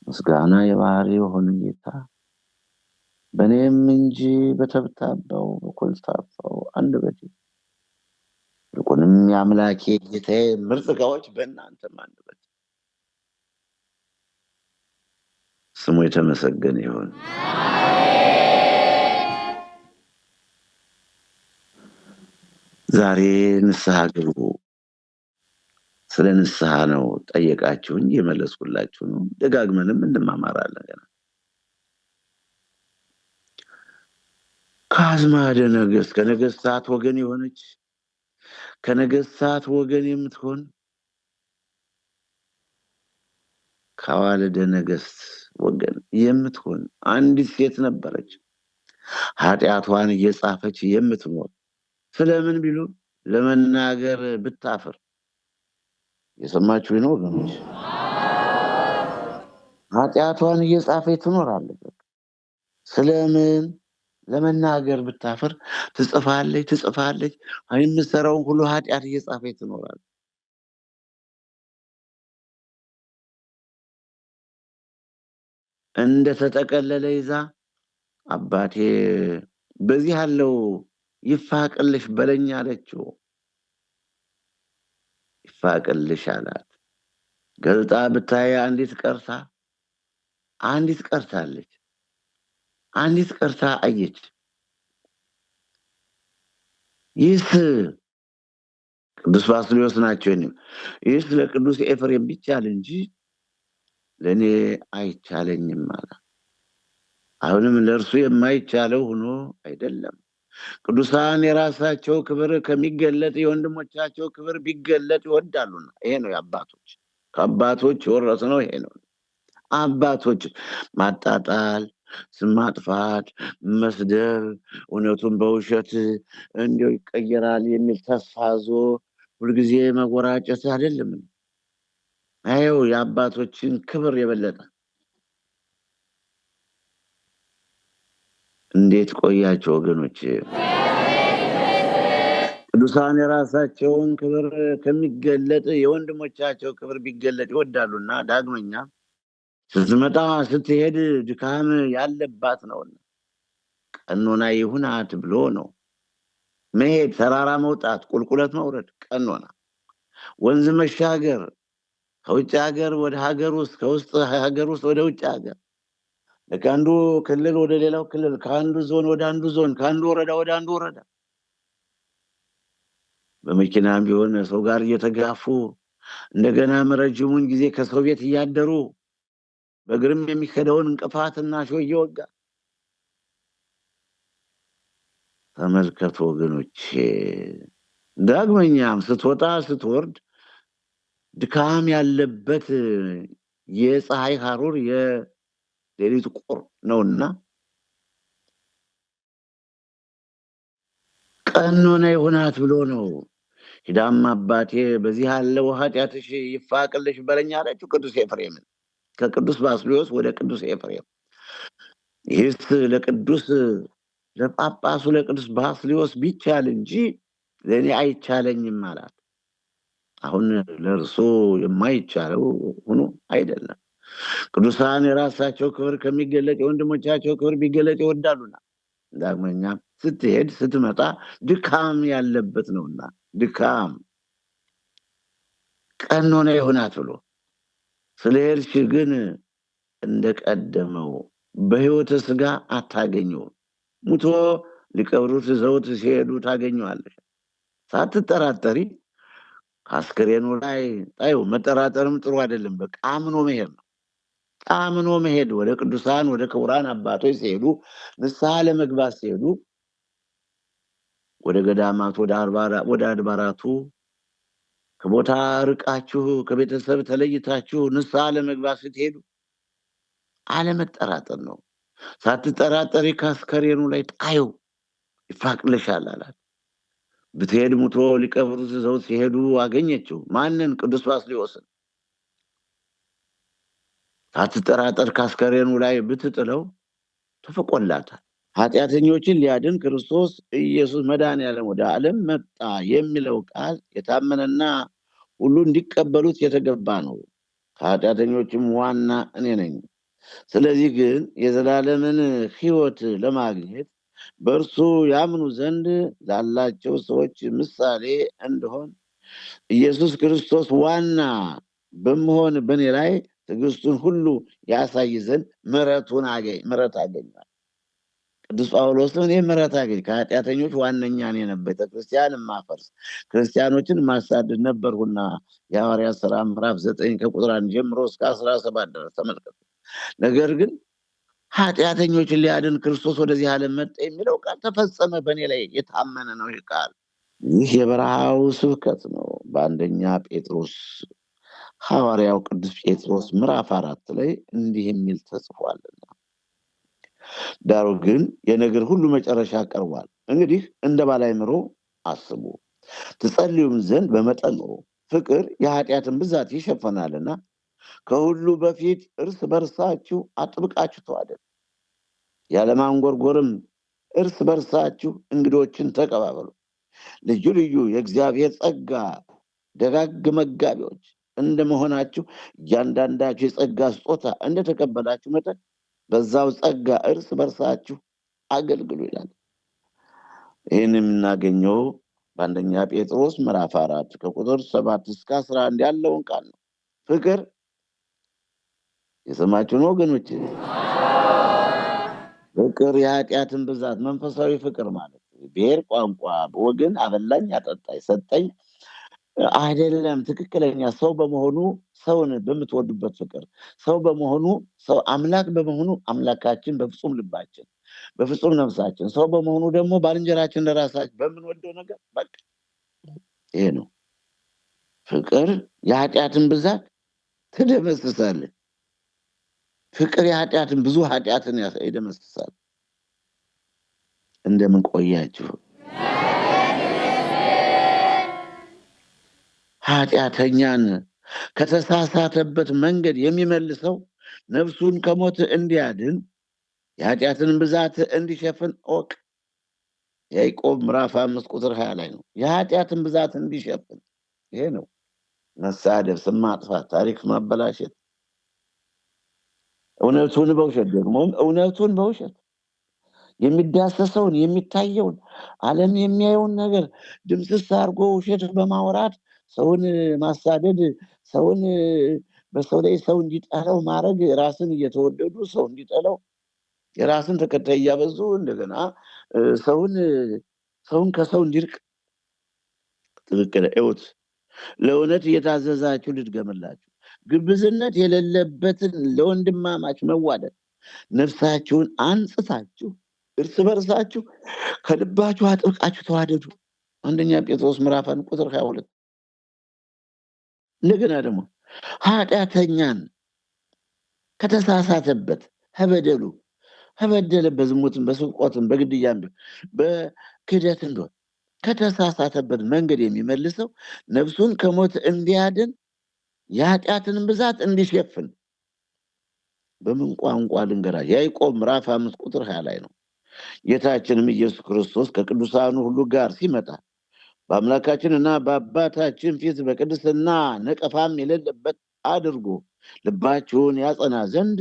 ምስጋና የባህሪ የሆነ ጌታ በእኔም እንጂ በተብታባው በኮልታፋው አንደበቴ ይልቁንም የአምላኬ ጌታዬ ምርጥ ዕቃዎች በእናንተም አንደበት ስሙ የተመሰገነ ይሁን። ዛሬ ንስሐ ግቡ። ስለ ንስሐ ነው ጠየቃችሁኝ፣ የመለስኩላችሁ ነው። ደጋግመንም እንማማራለን። ገና ከአዝማደ ነገሥት ከነገሥታት ወገን የሆነች ከነገሥታት ወገን የምትሆን ከአዋልደ ነገሥት ወገን የምትሆን አንዲት ሴት ነበረች፣ ኃጢአቷን እየጻፈች የምትኖር። ስለምን ቢሉ ለመናገር ብታፍር። የሰማችሁ ነው ወገኖች? ኃጢአቷን እየጻፈች ትኖራለች። ስለምን? ለመናገር ብታፍር ትጽፋለች። የምትሰራውን ሁሉ ኃጢአት እየጻፈች ትኖራለች። እንደተጠቀለለ ይዛ አባቴ በዚህ ያለው ይፋቅልሽ በለኝ አለችው። ይፋቅልሽ አላት። ገልጣ ብታይ አንዲት ቀርታለች። አንዲት ቀርታ አየች። ይህስ ቅዱስ ባስልዮስ ናቸው። ይህስ ለቅዱስ ኤፍሬም ቢቻል እንጂ ለእኔ አይቻለኝም አለ። አሁንም ለእርሱ የማይቻለው ሆኖ አይደለም። ቅዱሳን የራሳቸው ክብር ከሚገለጥ የወንድሞቻቸው ክብር ቢገለጥ ይወዳሉና። ይሄ ነው የአባቶች ከአባቶች የወረስነው ይሄ ነው። አባቶች ማጣጣል፣ ስም ማጥፋት፣ መስደብ፣ እውነቱን በውሸት እንዲው ይቀየራል የሚል ተስፋ ይዞ ሁልጊዜ መጎራጨት አይደለም። ይኸው የአባቶችን ክብር የበለጠ። እንዴት ቆያቸው ወገኖች? ቅዱሳን የራሳቸውን ክብር ከሚገለጥ የወንድሞቻቸው ክብር ቢገለጥ ይወዳሉና ዳግመኛ ስትመጣ ስትሄድ ድካም ያለባት ነውና ቀኖና ይሁናት ብሎ ነው መሄድ። ተራራ መውጣት፣ ቁልቁለት መውረድ ቀኖና። ወንዝ መሻገር፣ ከውጭ ሀገር ወደ ሀገር ውስጥ፣ ከውስጥ ሀገር ውስጥ ወደ ውጭ ሀገር፣ ከአንዱ ክልል ወደ ሌላው ክልል፣ ከአንዱ ዞን ወደ አንዱ ዞን፣ ከአንዱ ወረዳ ወደ አንዱ ወረዳ በመኪናም ቢሆን ሰው ጋር እየተጋፉ እንደገናም ረጅሙን ጊዜ ከሰው ቤት እያደሩ በእግርም የሚከደውን እንቅፋትና ሾህ እየወጋ ተመልከቱ ወገኖቼ። ዳግመኛም ስትወጣ ስትወርድ ድካም ያለበት የፀሐይ ሐሩር የሌሊት ቁር ነውና ቀኖና ይሁናት ብሎ ነው። ሂዳም አባቴ በዚህ ያለው ኃጢአትሽ ይፋቅልሽ በለኝ አለችው ቅዱስ ኤፍሬምን። ከቅዱስ ባስልዮስ ወደ ቅዱስ ኤፍሬም። ይህስ ለጳጳሱ ለቅዱስ ባስልዮስ ቢቻል እንጂ ለእኔ አይቻለኝም አላት። አሁን ለእርሶ የማይቻለው ሆኖ አይደለም። ቅዱሳን የራሳቸው ክብር ከሚገለጥ የወንድሞቻቸው ክብር ቢገለጥ ይወዳሉና፣ ዳግመኛ ስትሄድ ስትመጣ ድካም ያለበት ነውና፣ ድካም ቀኖና ይሆናት ብሎ ስለሄድሽ ግን እንደቀደመው በሕይወተ ሥጋ አታገኘውም። ሙቶ ሊቀብሩት ዘውት ሲሄዱ ታገኘዋለሽ። ሳትጠራጠሪ ከአስከሬኑ ላይ ጣዩ። መጠራጠርም ጥሩ አይደለም። በቃ አምኖ መሄድ ነው። አምኖ መሄድ ወደ ቅዱሳን ወደ ክቡራን አባቶች ሲሄዱ፣ ንስሐ ለመግባት ሲሄዱ፣ ወደ ገዳማት ወደ አድባራቱ ከቦታ ርቃችሁ ከቤተሰብ ተለይታችሁ ንስሐ ለመግባት ስትሄዱ አለመጠራጠር ነው። ሳትጠራጠሪ ከአስከሬኑ ላይ ጣዩ፣ ይፋቅልሻል አላት። ብትሄድ ሙቶ ሊቀብሩት ዘውት ሲሄዱ አገኘችው። ማንን? ቅዱስ ባስልዮስን። ሳትጠራጠር ከአስከሬኑ ላይ ብትጥለው ተፈቆላታል። ኃጢአተኞችን ሊያድን ክርስቶስ ኢየሱስ መድኃኔዓለም ወደ ዓለም መጣ የሚለው ቃል የታመነና ሁሉ እንዲቀበሉት የተገባ ነው። ከኃጢአተኞችም ዋና እኔ ነኝ። ስለዚህ ግን የዘላለምን ሕይወት ለማግኘት በእርሱ ያምኑ ዘንድ ላላቸው ሰዎች ምሳሌ እንደሆን ኢየሱስ ክርስቶስ ዋና በመሆን በእኔ ላይ ትዕግስቱን ሁሉ ያሳይ ዘንድ ምሕረት አገኛል። ቅዱስ ጳውሎስም እኔ ምሕረት አገኝ ከኃጢአተኞች ዋነኛ እኔ ነበር፣ ቤተክርስቲያን ማፈርስ ክርስቲያኖችን ማሳደድ ነበርሁና። የሐዋርያት ሥራ ምዕራፍ 9 ከቁጥር 1 ጀምሮ እስከ 17 ድረስ ተመልከቱ። ነገር ግን ኃጢአተኞችን ሊያድን ክርስቶስ ወደዚህ ዓለም መጣ የሚለው ቃል ተፈጸመ፣ በእኔ ላይ የታመነ ነው። ይህ ቃል ይህ የበረሃው ስብከት ነው። በአንደኛ ጴጥሮስ ሐዋርያው ቅዱስ ጴጥሮስ ምዕራፍ 4 ላይ እንዲህ የሚል ተጽፏልና፣ ዳሩ ግን የነገር ሁሉ መጨረሻ ቀርቧል። እንግዲህ እንደ ባላይምሮ አስቡ፣ ትጸልዩም ዘንድ በመጠን ኑሩ። ፍቅር የኃጢአትን ብዛት ይሸፈናልና፣ ከሁሉ በፊት እርስ በርሳችሁ አጥብቃችሁ ተዋደዱ፣ ያለማንጎርጎርም እርስ በርሳችሁ እንግዶችን ተቀባበሉ። ልዩ ልዩ የእግዚአብሔር ጸጋ ደጋግ መጋቢዎች እንደመሆናችሁ እያንዳንዳችሁ የጸጋ ስጦታ እንደተቀበላችሁ መጠን በዛው ጸጋ እርስ በርሳችሁ አገልግሉ ይላል። ይህን የምናገኘው በአንደኛ ጴጥሮስ ምዕራፍ 4 ከቁጥር 7 እስከ 11 ያለውን ቃል ነው። ፍቅር የሰማችሁን ወገኖች፣ ፍቅር የኃጢአትን ብዛት፣ መንፈሳዊ ፍቅር ማለት ብሔር፣ ቋንቋ፣ ወገን፣ አበላኝ፣ አጠጣኝ፣ ሰጠኝ አይደለም። ትክክለኛ ሰው በመሆኑ ሰውን በምትወዱበት ፍቅር፣ ሰው በመሆኑ ሰው አምላክ በመሆኑ አምላካችን በፍጹም ልባችን በፍጹም ነፍሳችን፣ ሰው በመሆኑ ደግሞ ባልንጀራችን ለራሳችን በምንወደው ነገር በቃ ይሄ ነው ፍቅር። የኃጢአትን ብዛት ትደመስሳለች። ፍቅር የኃጢአትን ብዙ ኃጢአትን ይደመስሳል። እንደምን ቆያችሁ? ኃጢአተኛን ከተሳሳተበት መንገድ የሚመልሰው ነፍሱን ከሞት እንዲያድን የኃጢአትን ብዛት እንዲሸፍን እወቅ። ያዕቆብ ምዕራፍ 5 ቁጥር 20 ላይ ነው። የኃጢአትን ብዛት እንዲሸፍን ይሄ ነው። መሳደብ፣ ስም ማጥፋት፣ ታሪክ ማበላሸት፣ እውነቱን በውሸት ደግሞ እውነቱን በውሸት የሚዳሰሰውን የሚታየውን ዓለም የሚያየውን ነገር ድምስስ አድርጎ ውሸት በማውራት ሰውን ማሳደድ፣ ሰውን በሰው ላይ ሰው እንዲጠላው ማድረግ፣ ራስን እየተወደዱ ሰው እንዲጠላው የራስን ተከታይ እያበዙ እንደገና ሰውን ከሰው እንዲርቅ ትክክል እውት ለእውነት እየታዘዛችሁ ልድገምላችሁ። ግብዝነት የሌለበትን ለወንድማማች መዋደድ ነፍሳችሁን አንጽታችሁ እርስ በርሳችሁ ከልባችሁ አጥብቃችሁ ተዋደዱ። አንደኛ ጴጥሮስ ምዕራፍ 1 ቁጥር 22። እንደገና ደግሞ ኃጢአተኛን ከተሳሳተበት ከበደለ በዝሙትም በስርቆትም በግድያም በክህደት እንደሆነ ከተሳሳተበት መንገድ የሚመልሰው ነፍሱን ከሞት እንዲያድን የኃጢአትን ብዛት እንዲሸፍን። በምን ቋንቋ ልንገራችሁ? ያዕቆብ ምዕራፍ 5 ቁጥር 20 ላይ ነው። ጌታችንም ኢየሱስ ክርስቶስ ከቅዱሳኑ ሁሉ ጋር ሲመጣ በአምላካችንና በአባታችን ፊት በቅድስና ነቀፋም የሌለበት አድርጎ ልባችሁን ያጸና ዘንድ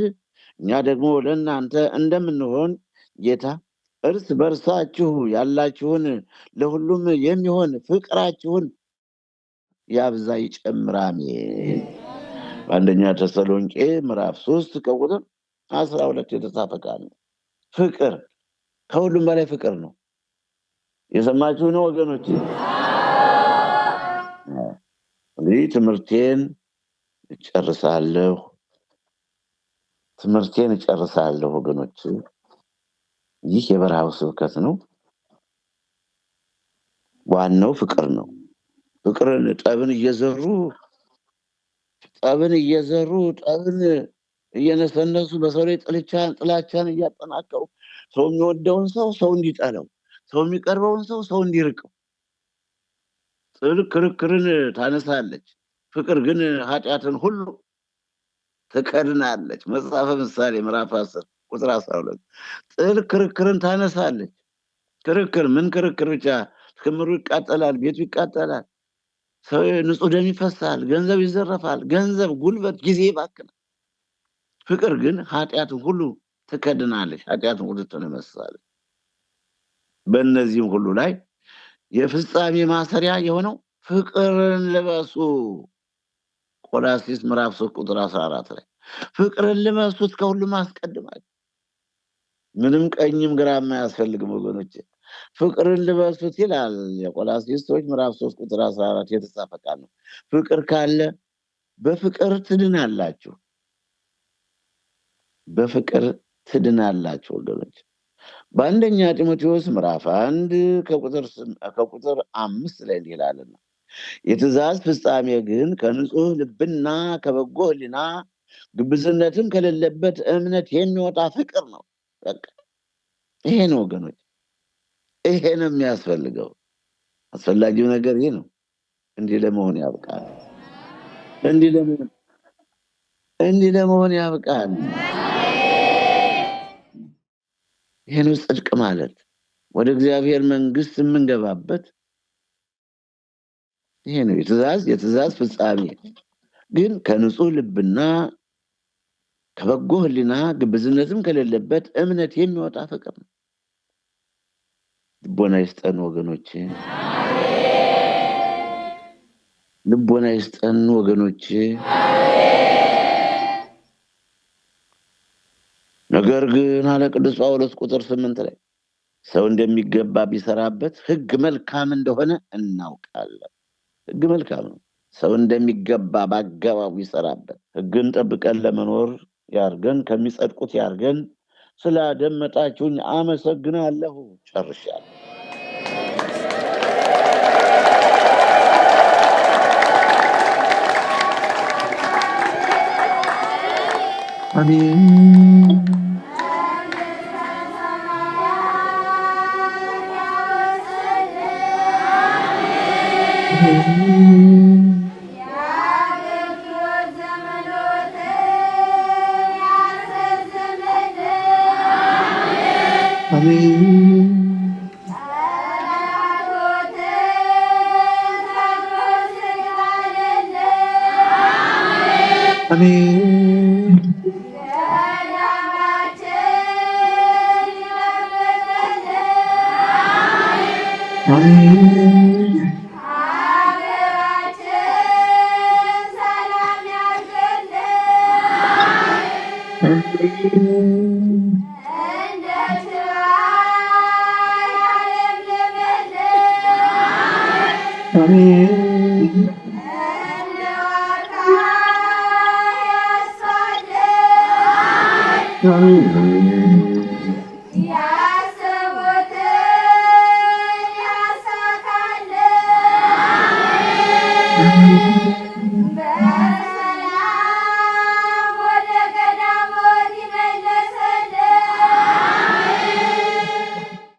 እኛ ደግሞ ለእናንተ እንደምንሆን ጌታ እርስ በርሳችሁ ያላችሁን ለሁሉም የሚሆን ፍቅራችሁን ያብዛ ይጨምር፣ አሜን። በአንደኛ ተሰሎንቄ ምዕራፍ 3 ከቁጥር 12 የተጻፈ ቃል ነው። ፍቅር ከሁሉም በላይ ፍቅር ነው። የሰማችሁ ነው ወገኖች? እንግዲህ ትምህርቴን እጨርሳለሁ ወገኖች። ይህ የበረሃው ስብከት ነው። ዋናው ፍቅር ነው። ፍቅርን ጠብን እየዘሩ ጠብን እየነሰነሱ በሰው ላይ ጥላቻን እያጠናከሩ ሰው የሚወደውን ሰው እንዲጠላው፣ ሰው የሚቀርበውን ሰው እንዲርቀው። ጥል ክርክርን ታነሳለች፣ ፍቅር ግን ኃጢአትን ሁሉ ትከድናለች። መጽሐፈ ምሳሌ ምዕራፍ 10 ቁጥር 12። ጥል ክርክርን ታነሳለች። ክርክር ብቻ ክምሩ ይቃጠላል፣ ቤቱ ይቃጠላል፣ ሰው ንጹህ ደም ይፈሳል፣ ገንዘብ ይዘረፋል፣ ገንዘብ፣ ጉልበት፣ ጊዜ ይባክናል። ፍቅር ግን ኃጢአትን ሁሉ ትከድናለች፣ ኃጢአትን ሁሉ ትነመሳለች። በእነዚህም ሁሉ ላይ የፍጻሜ ማሰሪያ የሆነው ፍቅርን ልበሱ። ቆላስይስ ምዕራፍ 3 ቁጥር 14 ላይ ፍቅርን ልበሱት ከሁሉም አስቀድማችሁ። ምንም ቀኝም ግራም አያስፈልግም ወገኖች፣ ፍቅርን ልበሱት ይላል። የቆላስይስ ሰዎች ምዕራፍ 3 ቁጥር 14 የተጻፈ ቃል ነው። ፍቅር ካለ በፍቅር ትድናላችሁ፣ በፍቅር ትድናላችሁ ወገኖች። በአንደኛ ጢሞቴዎስ ምዕራፍ 1 ከቁጥር 5 ላይ እንዲህ ይላልና የትእዛዝ ፍጻሜ ግን ከንጹህ ልብና ከበጎ ሕሊና ግብዝነትም ከሌለበት እምነት የሚወጣ ፍቅር ነው። በቃ ይሄ ነው ወገኖች፣ ይሄ ነው የሚያስፈልገው። አስፈላጊው ነገር ይሄ ነው። እንዲህ ለመሆን ያብቃል። እንዲህ ለመሆን ያብቃል። ይሄ ነው ጽድቅ ማለት፣ ወደ እግዚአብሔር መንግስት የምንገባበት ይሄ ነው። የትእዛዝ ፍጻሜ ግን ከንጹህ ልብና ከበጎ ሕሊና ግብዝነትም ከሌለበት እምነት የሚወጣ ፍቅር ነው። ልቦና ይስጠን ወገኖቼ፣ ልቦና ይስጠን ወገኖቼ። ነገር ግን አለ ቅዱስ ጳውሎስ ቁጥር 8 ላይ ሰው እንደሚገባ ቢሰራበት ሕግ መልካም እንደሆነ እናውቃለን። ሕግ መልካም ነው። ሰው እንደሚገባ በአገባቡ ይሰራበት። ሕግን ጠብቀን ለመኖር ያርገን፣ ከሚጸድቁት ያርገን። ስላደመጣችሁኝ አመሰግናለሁ። ጨርሻለሁ። አሜን። Amen.